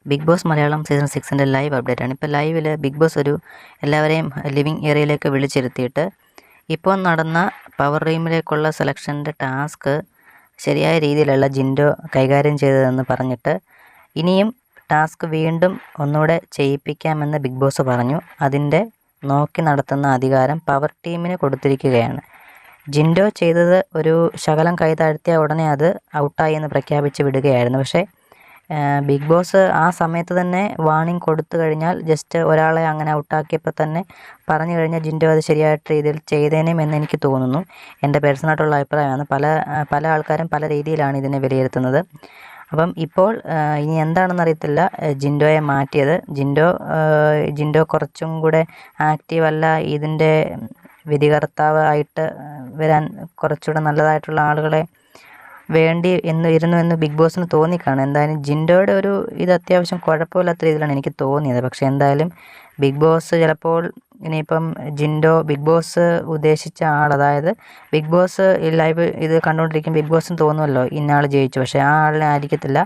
Big Boss Malayalam season 6ൻ്റെ live update ആണ്. ഇപ്പോൾ ലൈവിൽ ബിഗ് ബോസ് എല്ലാവരെയും ലിവിങ് ഏരിയയിലേക്ക് വിളിച്ചിരുത്തിയിട്ട് ഇപ്പോൾ നടന്ന പവർ റൂമിലേക്കുള്ള സെലക്ഷൻ്റെ ടാസ്ക് ശരിയായ രീതിയിലല്ല ജിൻഡോ കൈകാര്യം ചെയ്തതെന്ന് പറഞ്ഞിട്ട് ഇനിയും ടാസ്ക് വീണ്ടും ഒന്നുകൂടെ ചെയ്യിപ്പിക്കാമെന്ന് ബിഗ് ബോസ് പറഞ്ഞു. അതിൻ്റെ നോക്കി നടത്തുന്ന അധികാരം പവർ ടീമിന് കൊടുത്തിരിക്കുകയാണ്. ജിൻഡോ ചെയ്തത് ഒരു ശകലം കൈതാഴ്ത്തിയ ഉടനെ അത് ഔട്ടായി എന്ന് പ്രഖ്യാപിച്ച് വിടുകയായിരുന്നു. പക്ഷേ ബിഗ് ബോസ് ആ സമയത്ത് തന്നെ വാർണിംഗ് കൊടുത്തു കഴിഞ്ഞാൽ ജസ്റ്റ് ഒരാളെ അങ്ങനെ ഔട്ടാക്കിയപ്പോൾ തന്നെ പറഞ്ഞു കഴിഞ്ഞാൽ ജിൻഡോ അത് ശരിയായിട്ട് രീതിയിൽ ചെയ്തേനേം എന്ന് എനിക്ക് തോന്നുന്നു. എൻ്റെ പേഴ്സണലായിട്ടുള്ള അഭിപ്രായമാണ്. പല ആൾക്കാരും പല രീതിയിലാണ് ഇതിനെ വിലയിരുത്തുന്നത്. അപ്പം ഇപ്പോൾ ഇനി എന്താണെന്ന് അറിയത്തില്ല ജിൻഡോയെ മാറ്റിയത്. ജിൻഡോ കുറച്ചും കൂടെ ആക്റ്റീവ് അല്ല, ഇതിൻ്റെ വിധികർത്താവ് ആയിട്ട് വരാൻ കുറച്ചുകൂടെ നല്ലതായിട്ടുള്ള ആളുകളെ ഇരുന്നു എന്ന് ബിഗ് ബോസിന് തോന്നിക്കാണും. എന്തായാലും ജിൻഡോയുടെ ഒരു ഇത് അത്യാവശ്യം കുഴപ്പമില്ലാത്ത രീതിയിലാണ് എനിക്ക് തോന്നിയത്. പക്ഷേ എന്തായാലും ബിഗ് ബോസ് ചിലപ്പോൾ ഇനിയിപ്പം ബിഗ് ബോസ് ഉദ്ദേശിച്ച ആൾ, അതായത് ബിഗ് ബോസ് ലൈവ് ഇത് കണ്ടുകൊണ്ടിരിക്കും ബിഗ് ബോസിന് തോന്നുമല്ലോ ഇന്ന ആൾ ജയിച്ചു, പക്ഷേ ആ ആളിനെ ആയിരിക്കത്തില്ല